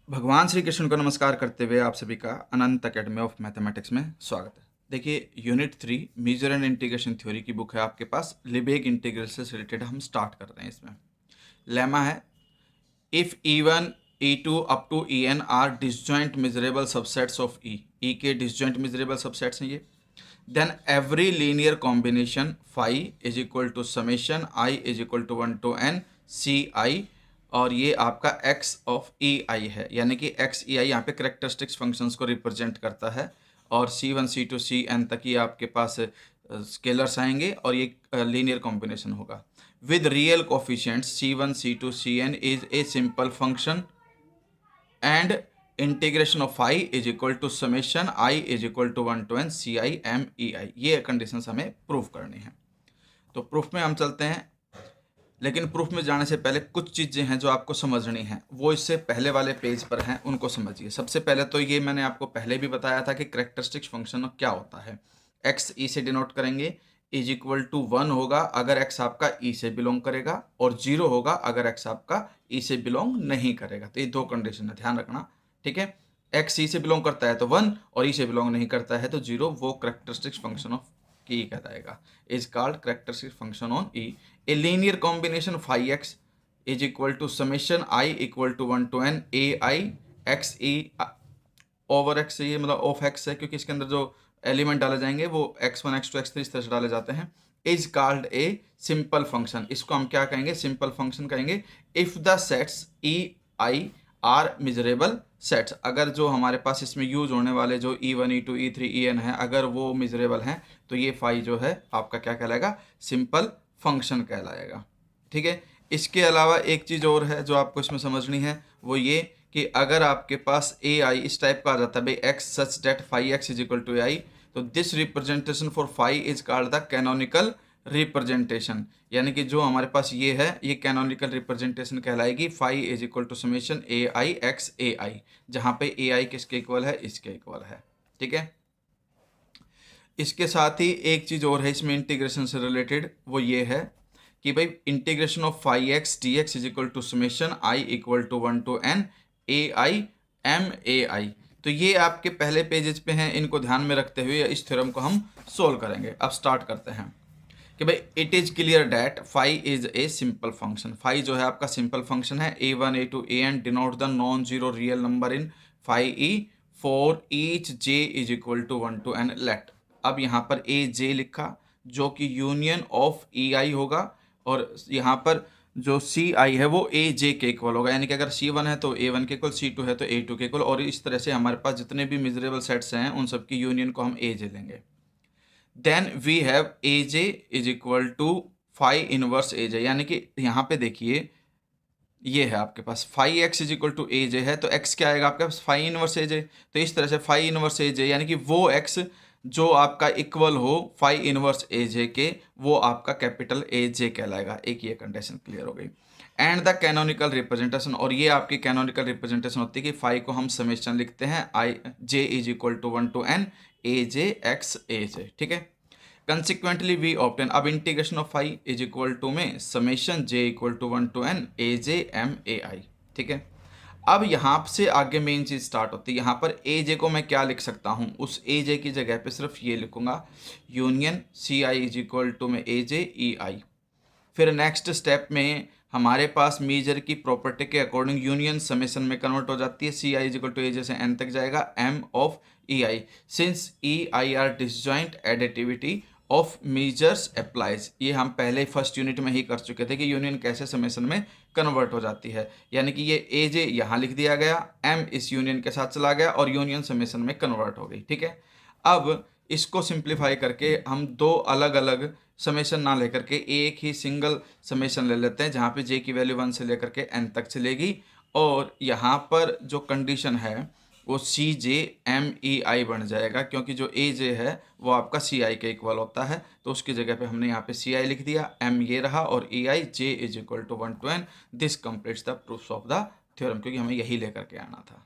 भगवान श्री कृष्ण को नमस्कार करते हुए आप सभी का अनंत अकेडमी ऑफ मैथमेटिक्स में स्वागत है। देखिए unit 3 measure and integration theory की बुक है आपके पास। लिबेग इंटीग्रल से रिलेटेड हम स्टार्ट कर रहे हैं। इसमें लेमा है if E1 E2 up to En are disjoint measurable subsets of E के डिसजॉइंट मेजरेबल सबसेट्स हैं ये, then every linear combination phi is equal to summation I is equal to 1 to n CI, और ये आपका x of EI है, यानी कि XEI यहाँ पे करेक्टरिस्टिक्स फंक्शंस को रिप्रेजेंट करता है। और C1 C2 Cn तक ये आपके पास स्केलर्स आएंगे और ये लीनियर कॉम्बिनेशन होगा with real coefficients C1 C2 Cn is a simple function and integration of I is equal to summation I is equal to 1 to n CI MEI। ये conditions हमें proof करनी है। तो proof में हम चलते हैं, लेकिन प्रूफ में जाने से पहले कुछ चीज़ें हैं जो आपको समझनी है, वो इससे पहले वाले पेज पर हैं, उनको समझिए। सबसे पहले तो ये मैंने आपको पहले भी बताया था कि करेक्टरिस्टिक्स फंक्शन क्या होता है। एक्स ई से डिनोट करेंगे, इज इक्वल टू 1 होगा अगर एक्स आपका ई से बिलोंग करेगा, और 0 होगा अगर एक्स आपका ई से बिलोंग नहीं करेगा। तो ये दो कंडीशन है, ध्यान रखना, ठीक है। एक्स ई से बिलोंग करता है तो 1, और ई से बिलोंग नहीं करता है तो 0। वो करेक्टरिस्टिक्स फंक्शन ऑफ की कहलाएगा, is called characteristic function on E. A linear combination phi x is equal to summation I equal to 1 to n A I X E over X. ये मतलब ऑफ एक्स है, क्योंकि इसके अंदर जो element डाले जाएंगे वो x1 x2 x3 इस तरह से डाले जाते हैं। Is called a simple function. इसको हम क्या कहेंगे? सिंपल फंक्शन कहेंगे if the sets E I are miserable sets. अगर जो हमारे पास इसमें यूज होने वाले जो E1 E2 E3 En है, अगर वो मिजरेबल हैं तो ये फाई जो है आपका क्या कहलाएगा? सिंपल फंक्शन कहलाएगा, ठीक है। इसके अलावा एक चीज़ और है जो आपको इसमें समझनी है, वो ये कि अगर आपके पास ए आई इस टाइप का आ जाता है भाई x such that phi x is equal to a i, तो this representation for phi is called the canonical representation. यानी कि जो हमारे पास ये है, ये कैनोनिकल रिप्रेजेंटेशन कहलाएगी phi is equal to summation a I x a i, जहाँ पे ए आई किसके इक्वल है? इसके इक्वल है, ठीक है। इसके साथ ही एक चीज़ और है इसमें इंटीग्रेशन से रिलेटेड, वो ये है कि भाई integration of phi x d x is equal to summation I equal to 1 to n A i m a i. तो ये आपके पहले पेजेस पे हैं, इनको ध्यान में रखते हुए इस थ्योरम को हम सोल्व करेंगे। अब स्टार्ट करते हैं कि भाई it is clear that phi is a simple function. Phi जो है आपका सिंपल फंक्शन है। A1 A2 An denote the non zero real number in phi E for each j is equal to 1 to n let. अब यहाँ पर ए जे लिखा जो कि यूनियन ऑफ ई आई होगा, और यहाँ पर जो सी आई है वो ए जे के इक्वल होगा। यानी कि अगर C1 है तो A1 के इक्वल, C2 है तो A2 के इक्वल, और इस तरह से हमारे पास जितने भी मिजरेबल सेट्स हैं उन सब की यूनियन को हम ए जे लेंगे। Then we have a j is equal to phi inverse a j. यानी कि यहाँ पे देखिए ये है आपके पास phi x is equal to A j है, तो एक्स क्या आएगा आपके पास? फाई इनवर्स ए जे। तो इस तरह से फाई इनवर्स ए जे यानी कि वो एक्स जो आपका इक्वल हो फाई इनवर्स ए जे के, वो आपका कैपिटल ए जे कहलाएगा। एक ये कंडीशन क्लियर हो गई। एंड द कैनोनिकल रिप्रेजेंटेशन, और ये आपकी कैनोनिकल रिप्रेजेंटेशन होती है कि फाई को हम समेशन लिखते हैं i j is equal to 1 to n a j x a j, ठीक है। कंसिक्वेंटली वी ऑप्टेन, अब integration of phi is equal to में summation j equal to 1 to n a j m a i, ठीक है। अब यहाँ से आगे मेन चीज़ स्टार्ट होती है। यहाँ पर ए जे को मैं क्या लिख सकता हूँ? उस ए जे की जगह पे सिर्फ ये लिखूंगा, union C I is equal to में ए जे ई आई। फिर नेक्स्ट स्टेप में हमारे पास मेजर की प्रॉपर्टी के अकॉर्डिंग यूनियन समेशन में कन्वर्ट हो जाती है। C I is equal to A J से एन तक जाएगा M of E I, since E I are disjoint additivity of measures applies. ये हम पहले फर्स्ट यूनिट में ही कर चुके थे कि यूनियन कैसे समेशन में कन्वर्ट हो जाती है। यानी कि ये ए जे यहाँ लिख दिया गया, एम इस यूनियन के साथ चला गया और यूनियन समेशन में कन्वर्ट हो गई, ठीक है। अब इसको सिंप्लीफाई करके हम दो अलग अलग समेशन ना लेकर के एक ही सिंगल समेशन ले लेते हैं, जहाँ पे जे की वैल्यू 1 से लेकर के n तक चलेगी, और यहाँ पर जो कंडीशन है वो सी जे एम ई आई बन जाएगा, क्योंकि जो ए जे है वो आपका सी आई के इक्वल होता है। तो उसकी जगह पे हमने यहाँ पे सी आई लिख दिया, एम ये रहा और e i j is equal to 1 to n। This completes the proofs of the theorem, क्योंकि हमें यही लेकर के आना था।